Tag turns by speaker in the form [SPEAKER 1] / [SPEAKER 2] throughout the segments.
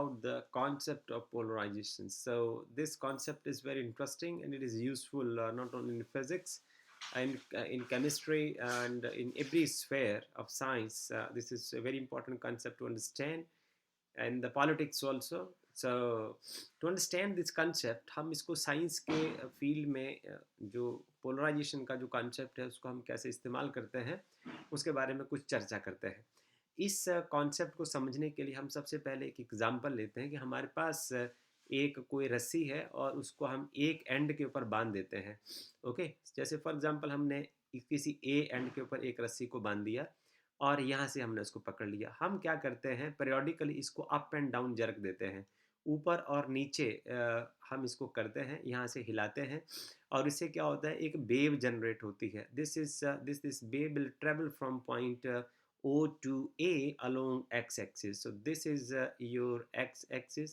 [SPEAKER 1] about the concept of polarization. So this concept is very interesting and it is useful not only in physics and in chemistry and in every sphere of science. This is a very important concept to understand, and the politics also. So to understand this concept, हम इसको science के field में जो polarisation का जो concept है उसको हम कैसे इस्तेमाल करते हैं उसके बारे में कुछ चर्चा करते हैं। इस कॉन्सेप्ट को समझने के लिए हम सबसे पहले एक एग्जांपल लेते हैं कि हमारे पास एक कोई रस्सी है और उसको हम एक एंड के ऊपर बांध देते हैं। ओके, जैसे फॉर एग्जांपल हमने किसी ए एंड के ऊपर एक रस्सी को बांध दिया और यहाँ से हमने उसको पकड़ लिया। हम क्या करते हैं, periodically इसको अप एंड डाउन jerk देते हैं, ऊपर और नीचे हम इसको करते हैं, यहाँ से हिलाते हैं और इससे क्या होता है, एक वेव जनरेट होती है। This wave will travel from point O to A along x axis. So this is your x axis.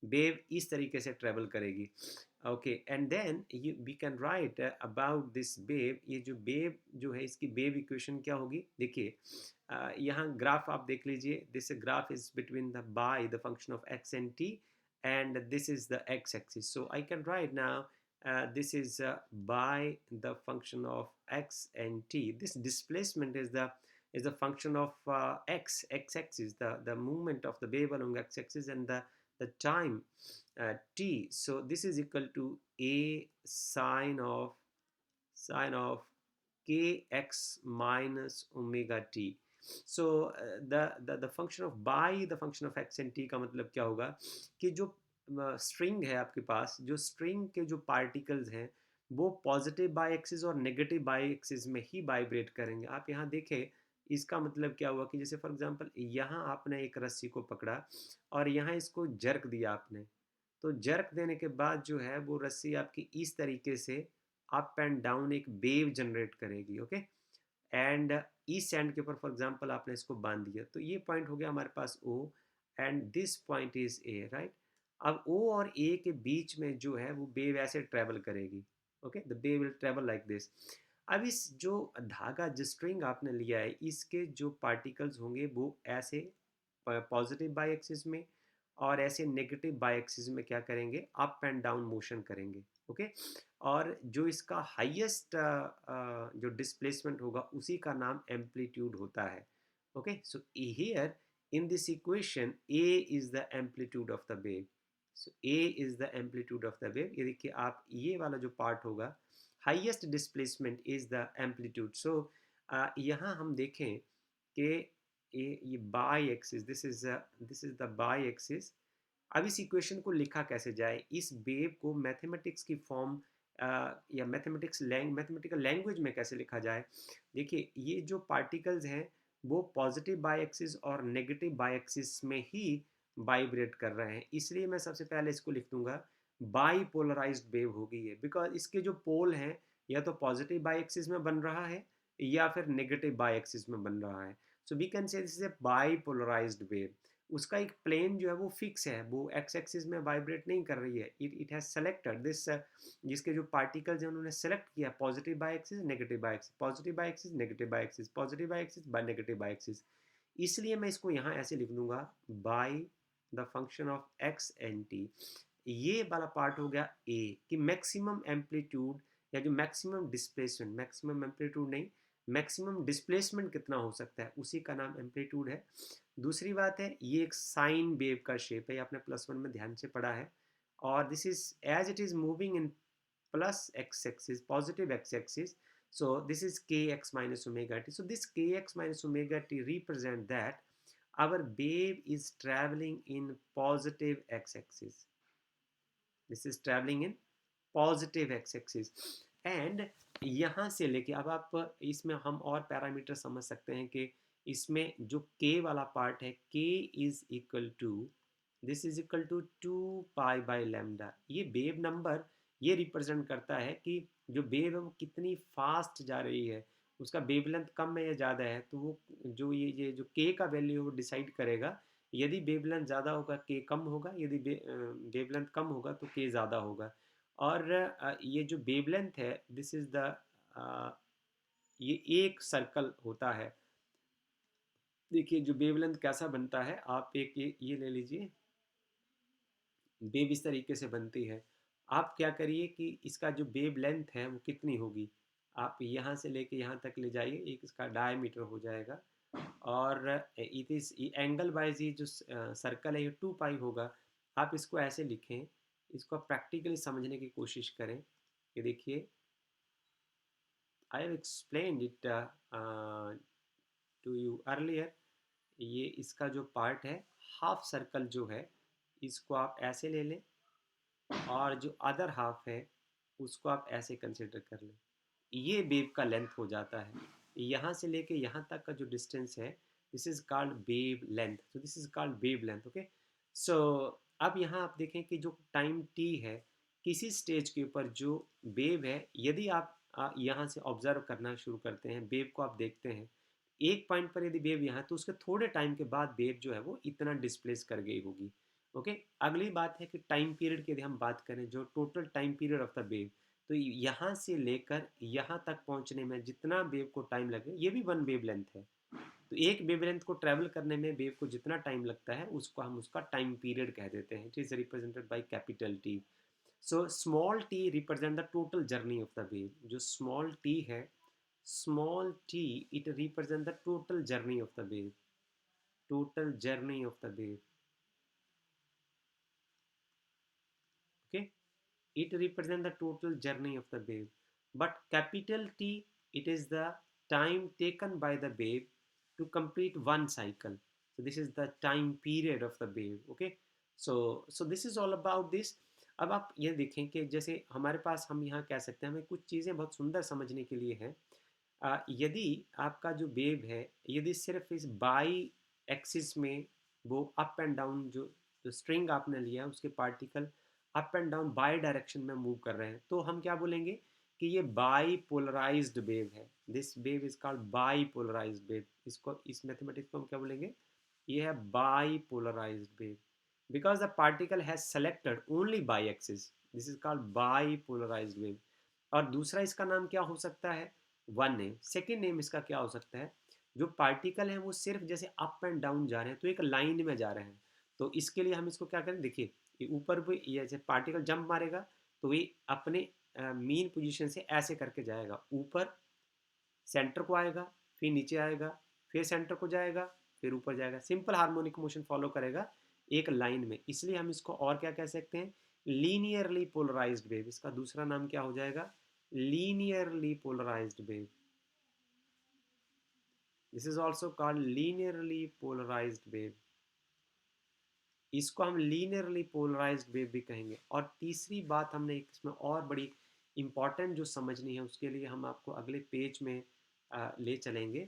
[SPEAKER 1] Wave इस तरीके से ट्रेवल करेगी। Okay, and then you we can write about this wave. ये जो wave जो है इसकी wave equation क्या होगी, देखिए यहाँ ग्राफ आप देख लीजिए। This graph is between the by the function of x and t and this is the x axis. So I can write now this is by the function of x and t. This displacement is the function of x axis, the movement of the wave along x axis, and the time t. So this is equal to a sine of kx minus omega t. So the function of by the function of x and t का मतलब क्या होगा कि जो string है आपके पास, जो string के जो पार्टिकल्स हैं वो पॉजिटिव बाई एक्सिस और नेगेटिव बाई एक्सिस में ही वाइब्रेट करेंगे। आप यहाँ देखें, इसका मतलब क्या हुआ कि जैसे फॉर एग्जांपल यहाँ आपने एक रस्सी को पकड़ा और यहाँ इसको जर्क दिया आपने, तो जर्क देने के बाद जो है वो रस्सी आपकी इस तरीके से अप एंड डाउन एक वेव जनरेट करेगी। ओके, एंड इस एंड के ऊपर फॉर एग्जांपल आपने इसको बांध दिया, तो ये पॉइंट हो गया हमारे पास O and this point is A, right. अब O और A के बीच में जो है वो वेव ऐसे ट्रेवल करेगी। Okay, the wave will travel like this. अब इस जो धागा, जो स्ट्रिंग आपने लिया है, इसके जो पार्टिकल्स होंगे वो ऐसे पॉजिटिव बाई एक्सिस में और ऐसे नेगेटिव बाई एक्सिस में क्या करेंगे, अप एंड डाउन मोशन करेंगे। ओके, और जो इसका हाईएस्ट जो डिस्प्लेसमेंट होगा उसी का नाम एम्पलीट्यूड होता है। Okay, so here in this equation A is the amplitude of the wave. So A is the amplitude of the wave. ये देखिए आप, ये वाला जो पार्ट होगा, highest displacement is the amplitude. So यहाँ हम देखें कि ये Y axis, this is the Y axis. अब इस इक्वेशन को लिखा कैसे जाए, इस वेव को मैथमेटिक्स की फॉर्म या मैथमेटिकल लैंग्वेज में कैसे लिखा जाए। देखिए ये जो पार्टिकल्स हैं वो पॉजिटिव बाई एक्सिस और नेगेटिव बाई एक्सिस में ही वाइब्रेट कर रहे हैं, इसलिए मैं सबसे पहले इसको लिख दूंगा बाई पोलराइज्ड वेव होगी ये, बिकॉज इसके जो पोल हैं या तो पॉजिटिव बाई एक्सिस में बन रहा है या फिर नेगेटिव बाई एक्सिस में बन रहा है। So we can say this is a Y polarized wave. उसका एक प्लेन जो है वो फिक्स है, वो एक्स एक्सिस में वाइब्रेट नहीं कर रही है। इट हैज सेलेक्टेड दिस, जिसके जो पार्टिकल्स हैं उन्होंने सेलेक्ट किया positive by axis, negative Y axis, positive by axis, negative Y axis, positive by axis, by negative Y axis. इसलिए मैं इसको यहाँ ऐसे लिख दूंगा by the function of X and T. ये वाला पार्ट हो गया ए कि मैक्सिमम एम्पलीट्यूड या जो मैक्सिमम डिस्प्लेसमेंट, मैक्सिमम एम्पलीट्यूड नहीं, मैक्सिमम डिस्प्लेसमेंट कितना हो सकता है उसी का नाम एम्पलीट्यूड है। दूसरी बात है, ये एक साइन वेव का शेप है, ये आपने +1 में ध्यान से पढ़ा है, और this is as it is moving in plus X axis, positive X axis, so this is kx minus omega t. So this kx minus omega t represent that our wave is traveling in positive x axis. This is traveling in positive x axis and यहाँ से लेके अब आप इसमें हम और parameter समझ सकते हैं कि इसमें जो k वाला पार्ट है, k is equal to, this is equal to 2π/λ। ये वेव नंबर ये रिप्रेजेंट करता है कि जो वेव है वो कितनी फास्ट जा रही है, उसका वेवलेंथ कम है या ज़्यादा है, तो वो जो ये जो k का वैल्यू है वो डिसाइड करेगा। यदि वेवलेंथ ज़्यादा होगा k कम होगा, यदि वेवलेंथ कम होगा तो k ज़्यादा होगा। और ये जो वेवलेंथ है, दिस इज द, ये एक सर्कल होता है। देखिए जो वेवलेंथ कैसा बनता है, आप एक ये ले लीजिए, वेव इस तरीके से बनती है। आप क्या करिए कि इसका जो वेव लेंथ है वो कितनी होगी, आप यहाँ से लेके यहाँ तक ले जाइए, एक इसका डायमीटर हो जाएगा। और इट इज़ एंगल वाइज ये जो सर्कल है ये 2 पाई होगा। आप इसको ऐसे लिखें, इसको आप प्रैक्टिकली समझने की कोशिश करें। ये देखिए, I have explained it to you earlier. ये इसका जो पार्ट है, हाफ सर्कल जो है, इसको आप ऐसे ले लें, और जो अदर हाफ है उसको आप ऐसे कंसिडर कर लें। ये वेव का लेंथ हो जाता है। यहाँ से लेके यहाँ तक का जो डिस्टेंस है, this is called wavelength. So this is called wavelength. Okay, so अब यहाँ आप देखें कि जो टाइम टी है, किसी स्टेज के ऊपर जो वेव है, यदि आप यहाँ से ऑब्जर्व करना शुरू करते हैं, वेव को आप देखते हैं, एक पॉइंट पर यदि वेव यहाँ, तो उसके थोड़े टाइम के बाद वेव जो है वो इतना डिस्प्लेस कर गई होगी। ओके, अगली बात है कि टाइम पीरियड की यदि हम बात करें, जो total time period of the wave, तो यहाँ से लेकर यहाँ तक पहुँचने में जितना वेव को टाइम लगे, ये भी वन वेव लेंथ है। तो एक वेव लेंथ को ट्रैवल करने में वेव को जितना टाइम लगता है, उसको हम उसका टाइम पीरियड कह देते हैं। It is represented by capital T. So small T represent the total journey of the wave. जो स्मॉल टी है, small T, it represent the total journey of the wave, total journey of the wave. Okay, it represents the total journey of the wave. But capital T, it is the time taken by the wave to complete one cycle. So this is the time period of the wave. Okay, so this is all about this. अब आप ये देखें कि जैसे हमारे पास, हम यहाँ कह सकते हैं, हमें कुछ चीज़ें बहुत सुंदर समझने के लिए हैं। यदि आपका जो वेव है, यदि सिर्फ इस बाई एक्सिस में वो अप एंड डाउन, जो स्ट्रिंग आपने लिया है उसके particle up and down Y direction में मूव कर रहे हैं, तो हम क्या बोलेंगे कि ये बाई पोलराइज्ड वेव है। This wave is called Y polarized wave. इसको, इस मैथमेटिक्स को हम क्या बोलेंगे, ये है Y polarized wave, because the particle has selected only Y axis. This is called Y polarized wave. और दूसरा इसका नाम क्या हो सकता है, वन नेम। सेकेंड नेम इसका क्या हो सकता है, जो पार्टिकल हैं वो सिर्फ जैसे अप एंड डाउन जा रहे हैं, तो एक लाइन में जा रहे हैं, तो इसके लिए हम इसको क्या करें, देखिए, ये ऊपर भी ये जैसे पार्टिकल जंप मारेगा, तो ये अपने मीन पोजीशन से ऐसे करके जाएगा, ऊपर सेंटर को आएगा, फिर नीचे आएगा, फिर सेंटर को जाएगा, फिर ऊपर जाएगा, सिंपल हार्मोनिक मोशन फॉलो करेगा एक लाइन में। इसलिए हम इसको और क्या कह सकते हैं, लीनियरली पोलराइज्ड वेव। इसका दूसरा नाम क्या हो जाएगा, linearly polarised wave. This is also called linearly polarised wave. इसको हम लीनियरली पोलराइज्ड वेव भी कहेंगे। और तीसरी बात हमने इसमें और बड़ी इंपॉर्टेंट जो समझनी है, उसके लिए हम आपको अगले पेज में ले चलेंगे।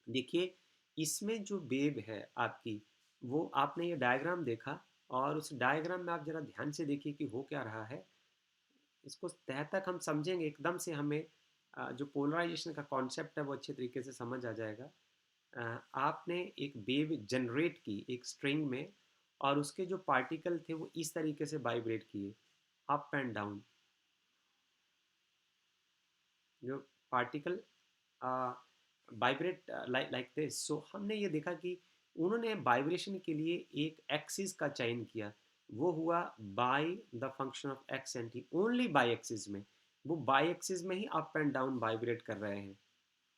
[SPEAKER 1] देखिए, इसमें जो वेव है आपकी, वो आपने ये डायग्राम देखा, और उस डायग्राम में आप जरा ध्यान से देखिए कि हो क्या रहा है। इसको तह तक हम समझेंगे, एकदम से हमें जो पोलराइजेशन का कॉन्सेप्ट है वो अच्छे तरीके से समझ आ जाएगा। आपने एक वेव जनरेट की एक स्ट्रिंग में, और उसके जो पार्टिकल थे वो इस तरीके से वाइब्रेट किए, अप एंड डाउन। जो पार्टिकल वाइब्रेट लाइक दिस। सो हमने ये देखा कि उन्होंने वाइब्रेशन के लिए एक एक्सिस का चयन किया, वो हुआ by the function of X and T, only by Axis में। वो बाय एक्सिस में ही अप एंड डाउन वाइब्रेट कर रहे हैं,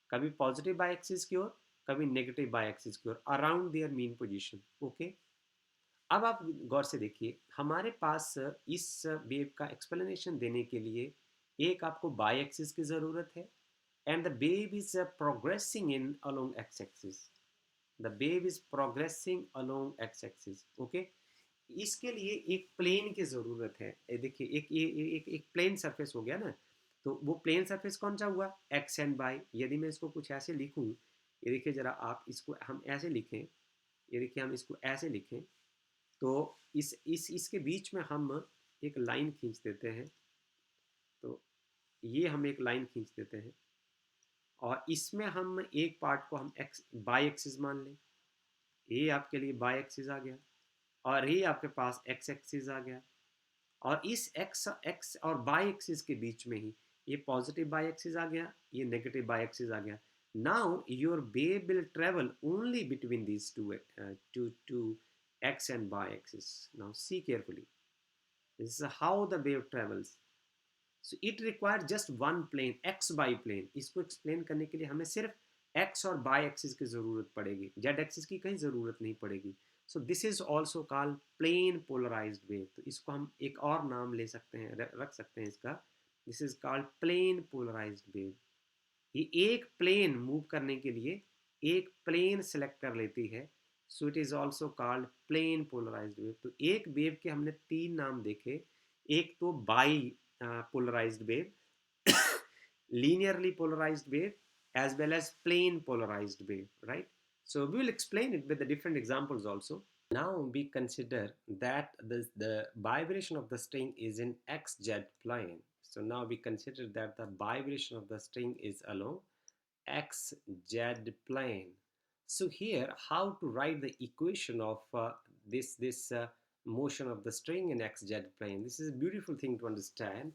[SPEAKER 1] कभी पॉजिटिव बाय एक्सिस की ओर, कभी नेगेटिव बाय एक्सिस की ओर, around their mean position. Okay, अब आप गौर से देखिए, हमारे पास इस वेव का एक्सप्लेनेशन देने के लिए एक आपको बाय एक्सिस की ज़रूरत है, and the wave is progressing in along x axis. The wave is progressing along x axis. Okay, इसके लिए एक प्लेन की ज़रूरत है। देखिए, एक प्लेन सरफेस हो गया ना, तो वो प्लेन सरफेस कौन सा हुआ, एक्स एंड वाई। यदि मैं इसको कुछ ऐसे लिखूं, ये देखिए जरा, आप इसको हम ऐसे लिखें, ये देखिए हम इसको ऐसे लिखें, तो इस इसके बीच में हम एक लाइन खींच देते हैं। तो ये हम एक लाइन खींच देते हैं, और इसमें हम एक पार्ट को हम एक्स बाई एक्सिस मान लें। ये आपके लिए बाई एक्सिस आ गया, और ये आपके पास एक्स एक्सिस आ गया, और इस एक्स एक्स और बाई एक्सिस के बीच में ही ये पॉजिटिव बाई एक्सिस आ गया, ये नेगेटिव बाई एक्सिस आ गया। Now your wave will travel only between these two x and y axis. Now see carefully. This is how the wave travels. So it requires just one plane, x y plane. इसको explain करने के लिए हमें सिर्फ x और y axis की ज़रूरत पड़ेगी, z axis की कहीं ज़रूरत नहीं पड़ेगी. So this is also called plane polarized wave. तो इसको हम एक और नाम ले सकते हैं, रख सकते हैं इसका. This is called plane polarized wave. ये एक प्लेन मूव करने के लिए एक प्लेन सेलेक्ट कर लेती है. So it is also called plane polarised wave. तो एक वेव के हमने तीन नाम देखे. एक तो Y polarized wave, linearly polarized wave, as well as plane polarized wave, right? So we will explain it with the different examples also. Now we consider that the vibration of the string is in xz plane. So now we consider that the vibration of the string is along xz plane. So here, how to write the equation of this motion of the string in xz plane? This is a beautiful thing to understand.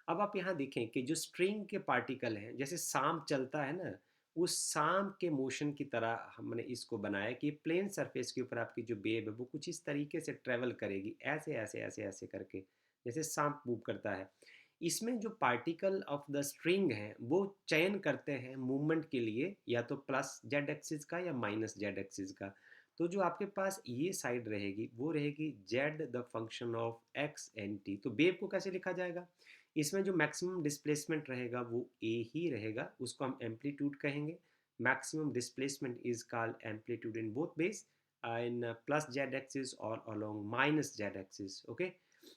[SPEAKER 1] अब आप यहाँ देखें कि जो string के particle हैं, जैसे सांप चलता है ना, उस सांप के मोशन की तरह हमने इसको बनाया कि प्लेन सरफेस के ऊपर आपकी जो वेव है वो कुछ इस तरीके से ट्रेवल करेगी, ऐसे ऐसे ऐसे ऐसे करके, जैसे सांप मूव करता है. इसमें जो पार्टिकल ऑफ द स्ट्रिंग हैं वो चयन करते हैं मूवमेंट के लिए, या तो प्लस जेड एक्सिस का या माइनस जेड एक्सिस का. तो जो आपके पास ये साइड रहेगी वो रहेगी Z the function of X and T. तो वेव को कैसे लिखा जाएगा? इसमें जो मैक्सिमम डिस्प्लेसमेंट रहेगा वो ए ही रहेगा, उसको हम एम्पलीट्यूड कहेंगे. Maximum displacement is called amplitude in both ways, in plus Z axis और along minus Z axis. Okay,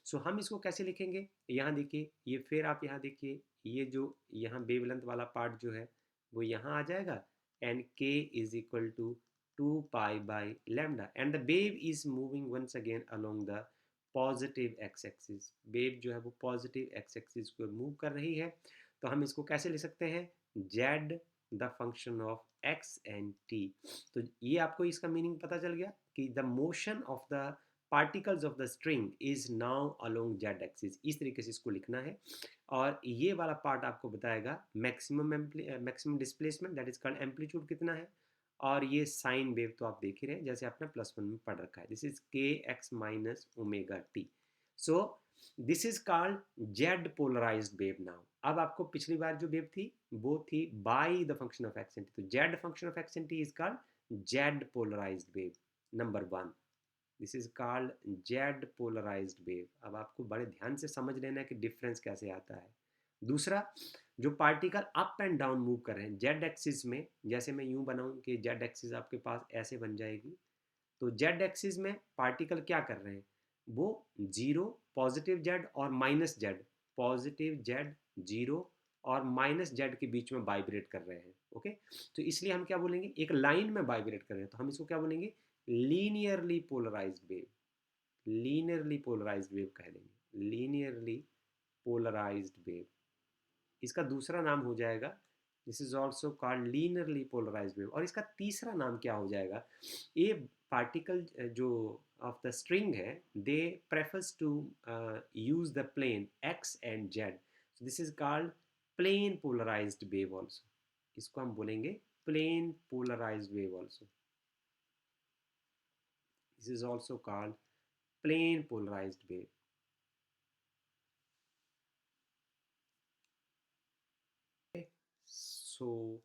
[SPEAKER 1] so हम इसको कैसे लिखेंगे? यहाँ देखिए, ये फिर आप यहाँ देखिए, ये जो यहाँ वेवलेंथ वाला पार्ट जो है वो यहाँ आ जाएगा, and K is equal to 2 pi by lambda, and the wave is moving once again along the positive X axis. Wave जो है वो पॉजिटिव एक्स एक्सिस को मूव कर रही है. तो हम इसको कैसे लिख सकते हैं? Z the function of X and T. तो ये आपको इसका मीनिंग पता चल गया कि the motion of the particles of the string is now along Z axis. इस तरीके से इसको लिखना है. और ये वाला पार्ट आपको बताएगा maximum displacement, that is called amplitude कितना है. और ये साइन वेव तो आप देख ही रहे हैं, जैसे आपने +1 में पढ़ रखा है. This is K X minus omega T. So this is called Z polarised wave. Now अब आपको पिछली बार जो वेव थी वो थी by the function of X and T. तो Z function of X and T is called Z polarised wave number 1. This is called Z polarised wave. अब आपको बड़े ध्यान से समझ लेना है कि डिफरेंस कैसे आता है. दूसरा, जो particle up and down move कर रहे हैं जेड एक्सिस में, जैसे मैं यूं बनाऊं कि जेड एक्सिस आपके पास ऐसे बन जाएगी. तो जेड एक्सिस में पार्टिकल क्या कर रहे हैं? वो जीरो, पॉजिटिव जेड और minus Z, positive Z, zero और माइनस जेड के बीच में वाइब्रेट कर रहे हैं. ओके, तो इसलिए हम क्या बोलेंगे? एक लाइन में वाइब्रेट कर रहे हैं, तो हम इसको क्या बोलेंगे? Linearly polarised wave. Linearly polarised wave कह देंगे, लीनियरली पोलराइज्ड वेव. इसका दूसरा नाम हो जाएगा, this is also called linearly polarised wave. और इसका तीसरा नाम क्या हो जाएगा? ये पार्टिकल जो ऑफ द स्ट्रिंग है, they prefers to use the plane X and Z. So this is called plane polarised wave also. इसको हम बोलेंगे plane polarised wave also. This is also called plane polarised wave. So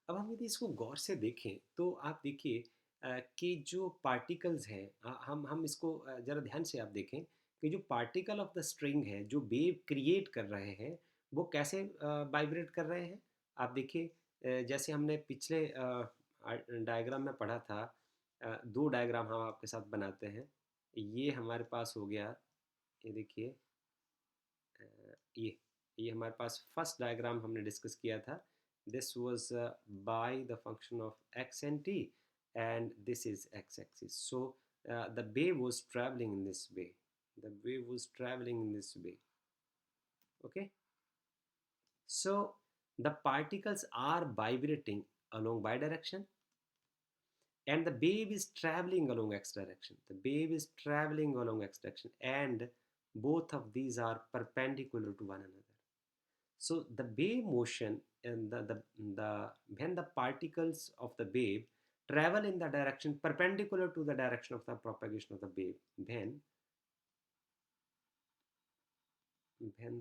[SPEAKER 1] अब हम यदि इसको गौर से देखें तो आप देखिए कि जो पार्टिकल्स हैं, हम इसको ज़रा ध्यान से आप देखें कि जो पार्टिकल ऑफ द स्ट्रिंग है जो वेव क्रिएट कर रहे हैं वो कैसे वाइब्रेट कर रहे हैं. आप देखिए, जैसे हमने पिछले डायग्राम में पढ़ा था, दो डायग्राम हम आपके साथ बनाते हैं. ये हमारे पास हो गया, ये देखिए, ये हमारे पास फर्स्ट डायग्राम हमने डिस्कस किया था. This was by the function of X and T, and this is x axis. So the wave was travelling in this way, the wave was travelling in this way. Okay, so the particles are vibrating along y direction, and the wave is traveling along x direction. The wave is traveling along x direction, and both of these are perpendicular to one another. So the wave motion and the when the particles of the wave travel in the direction perpendicular to the direction of the propagation of the wave, then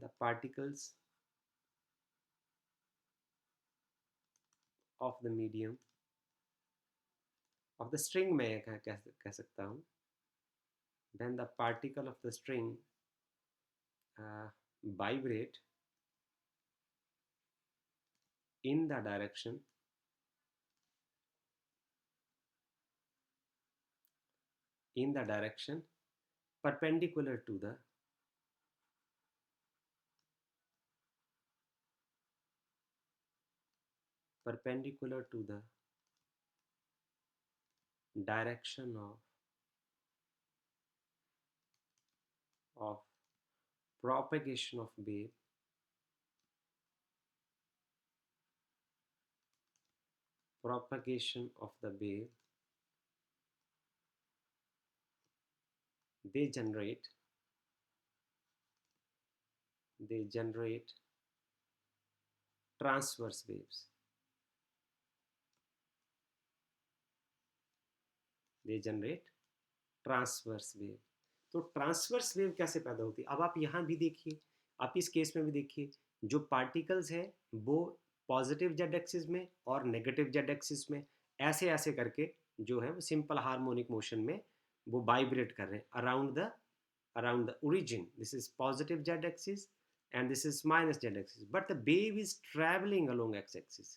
[SPEAKER 1] the particles of the medium of the string में कह सकता हूँ, then the particle of the string uh, vibrate in the direction perpendicular to the direction of propagation of wave, propagation of the wave, they generate transverse waves. They generate transverse wave. तो transverse wave कैसे पैदा होती है, अब आप यहाँ भी देखिए, आप इस केस में भी देखिए, जो पार्टिकल्स है वो पॉजिटिव जेड एक्सिस में और नेगेटिव जेड एक्सिस में ऐसे ऐसे करके जो है वो सिंपल हार्मोनिक मोशन में वो वाइब्रेट कर रहे हैं around the origin. This is positive Z axis and this is minus z axis, but the wave is traveling along x axis.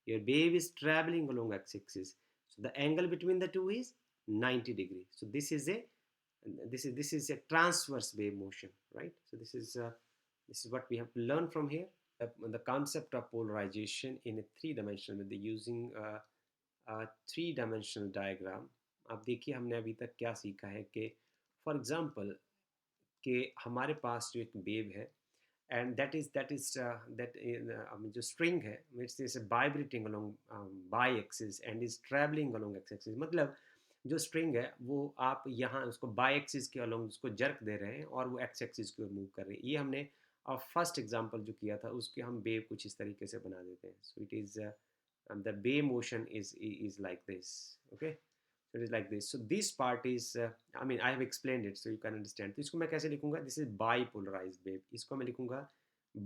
[SPEAKER 1] Your wave is traveling along x axis, so the angle between the two is 90 degrees. So this is a transverse wave motion, right? So this is what we have to learn from here. The concept of polarization in a three-dimensional with the using a three-dimensional diagram. अब देखिए हमने अभी तक क्या सीखा है कि for example कि हमारे पास जो एक वेव है and जो string है which is vibrating along y axis and is traveling along x axis. मतलब जो string है वो आप यहाँ उसको y axis के along उसको jerk दे रहे हैं और वो x axis की ओर मूव कर रहे हैं. ये हमने फर्स्ट एग्जांपल जो किया था उसके हम वेव कुछ इस तरीके से बना देते हैं. सो it is the wave motion is like this. Okay, so it is like this. So this part is I mean I have explained it so you can understand. तो इसको मैं कैसे लिखूंगा, this is bipolarized wave. इसको मैं लिखूंगा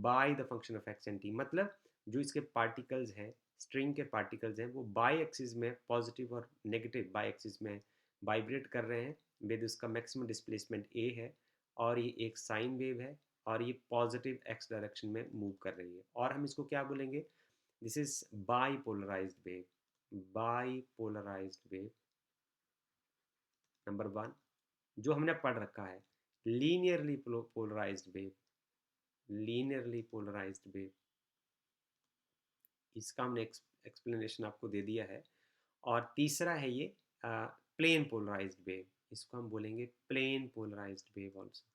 [SPEAKER 1] by the function of x and t. मतलब जो इसके पार्टिकल्स हैं, स्ट्रिंग के पार्टिकल्स हैं, वो बाई एक्सिस में पॉजिटिव और नेगेटिव बाई एक्सिस में वाइब्रेट कर रहे हैं विद उसका मैक्सिमम डिस्प्लेसमेंट a है और ये एक साइन वेव है और ये पॉजिटिव x डायरेक्शन में मूव कर रही है. और हम इसको क्या बोलेंगे, this is Y polarised wave. Y polarised wave number one. जो हमने पढ़ रखा है linearly polarised wave, linearly polarised wave, इसका हमने एक्सप्लेनेशन आपको दे दिया है. और तीसरा है ये प्लेन पोलराइज्ड वेव, इसको हम बोलेंगे plane polarised wave also,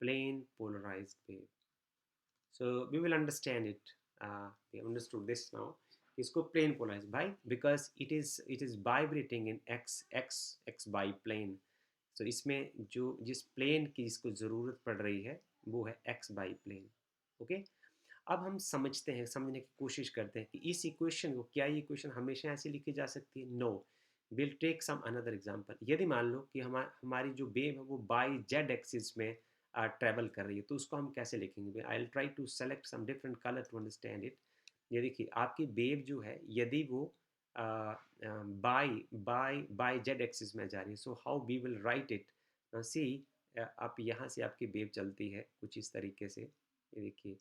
[SPEAKER 1] plane polarised wave. So we will understand it. We have understood this now. इसको plane polarized by because it is vibrating in x by plane. So इसमें जो जिस plane की इसको ज़रूरत पड़ रही है वो है x by plane. Okay? अब हम समझने की कोशिश करते हैं कि इस इक्वेशन को, क्या ये इक्वेशन हमेशा ऐसे लिखी जा सकती है? No. Will take some another example. यदि मान लो कि हमारी जो वेव है वो बाई जेड एक्सिस में ट्रैवल कर रही है तो उसको हम कैसे लिखेंगे? I will try to select some different colour to understand it. ये देखिए आपकी वेव जो है यदि वो बाई जेड एक्सिस में जा रही है, so how we will write it. See आप यहाँ से आपकी वेव चलती है कुछ इस तरीके से, ये देखिए.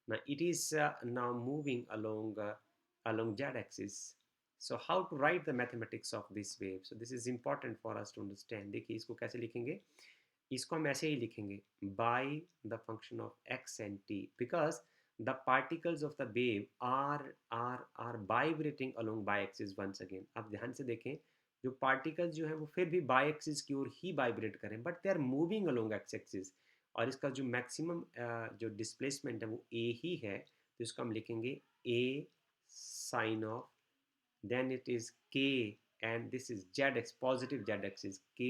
[SPEAKER 1] Now it is now moving along z axis. So how to write the mathematics of this wave? So this is important for us to understand. देखिए इसको कैसे लिखेंगे, इसको हम ऐसे ही लिखेंगे by the function of x and t because the particles of the wave are vibrating along y axis once again. अब ध्यान से देखें, जो particles जो है वो फिर भी y axis की ओर ही vibrate करें but they are moving along x axis. और इसका जो मैक्सिमम जो डिस्प्लेसमेंट है वो a ही है, तो इसको हम लिखेंगे a sine of, then it is k and this is z positive z axis k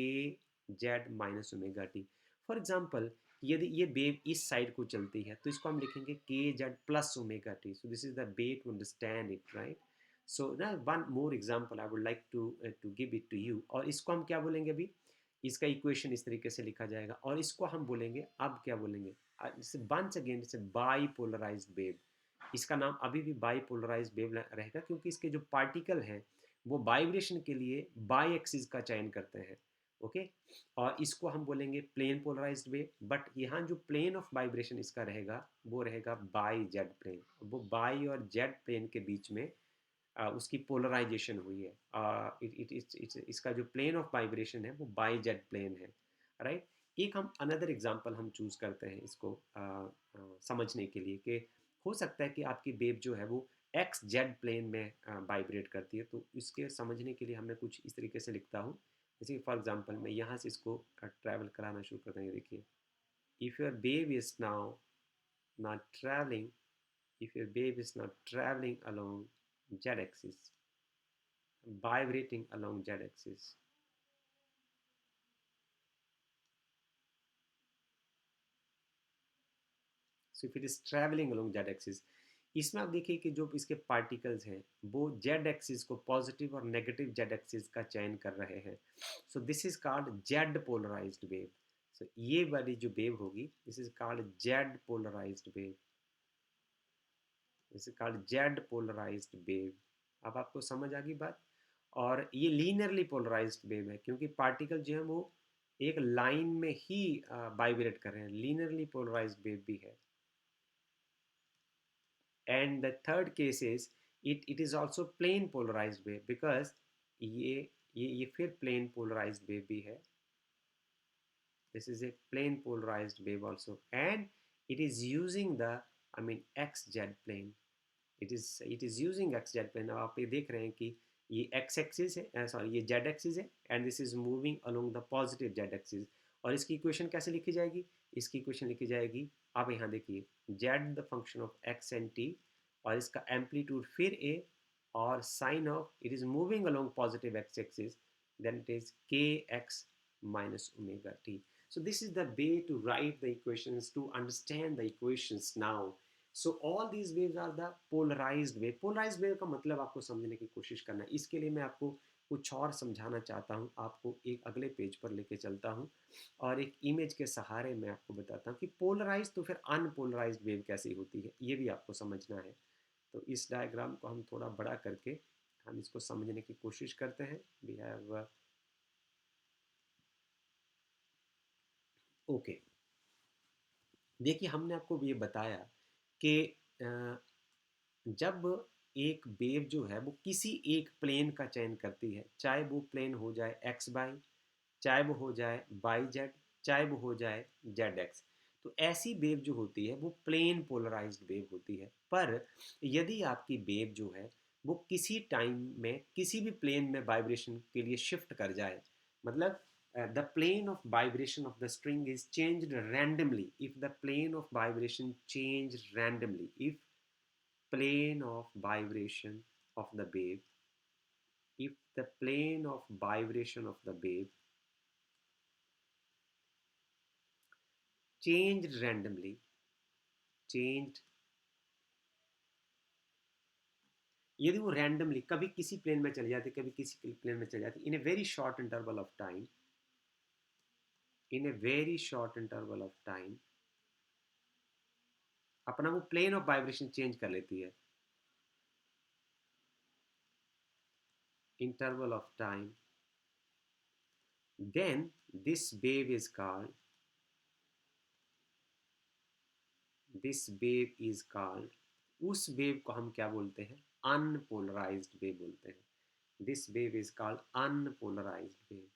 [SPEAKER 1] z minus omega t. For example यदि ये वेव इस साइड को चलती है तो इसको हम लिखेंगे k z plus omega t. So this is the way to understand it, right. So ना one more example I would like to give it to you, और इसको हम क्या बोलेंगे अभी, इसका इक्वेशन इस तरीके से लिखा जाएगा, और इसको हम बोलेंगे, अब क्या बोलेंगे, वंस अगेन इट्स बाईपोलराइज्ड वेव। इसका नाम अभी भी बाईपोलराइज्ड वेव रहेगा, क्योंकि इसके जो पार्टिकल हैं वो वाइब्रेशन के लिए बाई एक्सिस का चयन करते हैं। ओके, और इसको हम बोलेंगे प्लेन पोलराइज्ड वेव, बट यहाँ जो प्लेन ऑफ वाइब्रेशन इसका रहेगा वो रहेगा बाई जेड प्लेन। वो बाई और जेड प्लेन के बीच में उसकी पोलराइजेशन हुई है। इसका जो प्लेन ऑफ वाइब्रेशन है वो बाई जेड प्लेन है, राइट। एक हम अनदर एग्जांपल हम चूज करते हैं इसको समझने के लिए, कि हो सकता है कि आपकी वेव जो है वो एक्स जेड प्लेन में वाइब्रेट करती है, तो इसके समझने के लिए हमें कुछ इस तरीके से लिखता हूँ। जैसे फॉर एग्जांपल मैं यहाँ से इसको ट्रैवल कराना शुरू करते हैं। देखिए, if your wave is now not travelling, if your wave is not traveling along z-axis, vibrating along z-axis, so if it is traveling along z-axis, इसमें आप देखिए कि जो इसके पार्टिकल्स हैं वो जेड एक्सिस को पॉजिटिव और नेगेटिव जेड एक्सिस का चयन कर रहे हैं। So this is called Z polarised wave. So ये वाली जो वेव होगी this is called Z polarised wave, this is called Z polarised wave. अब आपको समझ आ गई बात। और ये लीनियरली पोलराइज्ड वेव है, क्योंकि पार्टिकल जो है वो एक लाइन में ही वाइब्रेट कर रहे हैं, लीनियरली पोलराइज्ड वेव भी है। And the third case is it is also plane polarised wave, because ये फिर प्लेन पोलराइज्ड वेव भी है। This is a plane polarized wave also, and it is using the, I mean, xz plane. It is using xz plane। अब आप ये देख रहे हैं कि ये x एक्सिस है, सॉरी ये z एक्सिस है, and this is moving along the positive z axis. और इसकी इक्वेशन कैसे लिखी जाएगी, इसकी इक्वेशन लिखी जाएगी, आप यहाँ देखिए, z the function of x and t, और इसका एम्पलीट्यूड फिर a, और sine of it is moving along positive x axis, then it is kx minus omega t. So this is the way to write the equations, to understand the equations now. So all these waves are the polarized wave. Polarized wave का मतलब आपको समझने की कोशिश करना है। इसके लिए मैं आपको कुछ और समझाना चाहता हूँ, आपको एक अगले पेज पर लेके चलता हूँ, और एक इमेज के सहारे मैं आपको बताता हूँ कि पोलराइज तो फिर अनपोलराइज्ड वेव कैसी होती है, ये भी आपको समझना है। तो इस डायग्राम को हम थोड़ा बड़ा करके हम इसको समझने की कोशिश करते हैं। वी हैव ओके, देखिए हमने आपको ये बताया कि जब एक वेव जो है वो किसी एक प्लेन का चयन करती है, चाहे वो प्लेन हो जाए एक्स बाई, चाहे वो हो जाए बाई जेड, चाहे वो हो जाए जेड एक्स, तो ऐसी वेव जो होती है वो प्लेन पोलराइज्ड वेव होती है। पर यदि आपकी वेव जो है वो किसी टाइम में किसी भी प्लेन में वाइब्रेशन के लिए शिफ्ट कर जाए, मतलब the plane of vibration of the string is changed randomly, if the plane of vibration changed randomly, if plane of vibration of the wave, if the plane of vibration of the wave changed randomly, changed, यदि वो randomly कभी किसी plane में चली जाती, कभी किसी plane में चली जाती, in a very short interval of time, in a very short interval of time, अपना वो प्लेन ऑफ वाइब्रेशन चेंज कर लेती है, interval of time, then this wave is called, this wave is called, उस wave को हम क्या बोलते हैं, अनपोलराइज्ड वेव बोलते हैं। This wave is called unpolarised wave,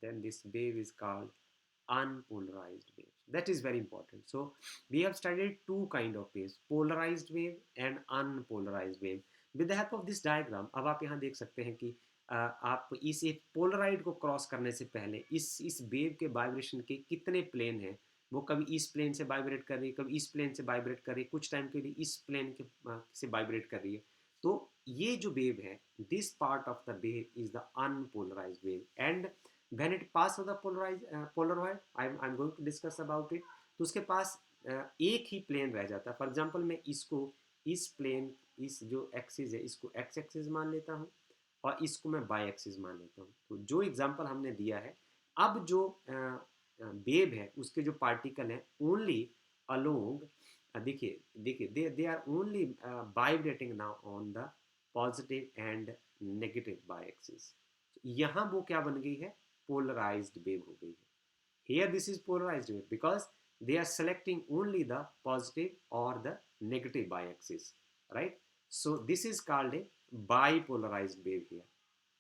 [SPEAKER 1] then this wave is called unpolarized waves. That is very important. So we have studied two kind of waves, polarized wave and unpolarized wave. With the help of this diagram, अब आप यहाँ देख सकते हैं कि आप इस एक पोलराइड को क्रॉस करने से पहले इस वेव के वाइब्रेशन के कितने प्लेन हैं, वो कभी इस प्लेन से वाइब्रेट कर रही है, कभी इस प्लेन से वाइब्रेट कर रही है, कुछ टाइम के लिए इस प्लेन के से वाइब्रेट कर रही है। तो ये जो वेव है, this part of the wave is the unpolarised wave, and when it pass through the polaroid, I'm going to discuss about it, तो उसके पास एक ही प्लेन रह जाता है। फॉर एग्जांपल मैं इसको इस प्लेन, इस जो एक्सिस है इसको एक्स एक्सिस मान लेता हूँ और इसको मैं बाई एक्सिस मान लेता हूँ। तो जो एग्जांपल हमने दिया है, अब जो वेव है उसके जो पार्टिकल हैं ओनली अलोंग, देखिए देखिए they are only vibrating now on the positive and negative Y axis. यहाँ वो क्या बन गई है, पोलराइज्ड वेव हो गई है। Here this is polarized wave because they are selecting only the positive or the negative bi-axis, right? So this is called a bipolarized wave here.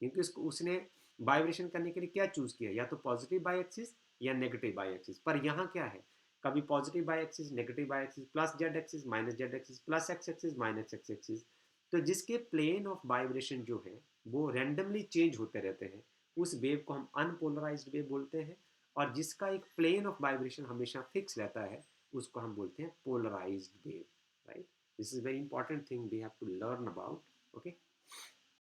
[SPEAKER 1] क्योंकि उसको उसने वाइब्रेशन करने के लिए क्या चूज किया, या तो पॉजिटिव बाई एक्सिस या नेगेटिव बाई एक्सिस। पर यहाँ क्या है, कभी positive by axis, negative Y axis, plus Z axis, minus Z axis, plus X axis, minus x axis. तो जिसके प्लेन ऑफ वाइब्रेशन जो है वो रैंडमली चेंज होते रहते हैं, उस वेव को हम अनपोलराइज्ड वेव बोलते हैं। और जिसका एक प्लेन ऑफ वाइब्रेशन हमेशा फिक्स रहता है उसको हम बोलते हैं polarized wave, right? This is very important thing we have to learn about, okay.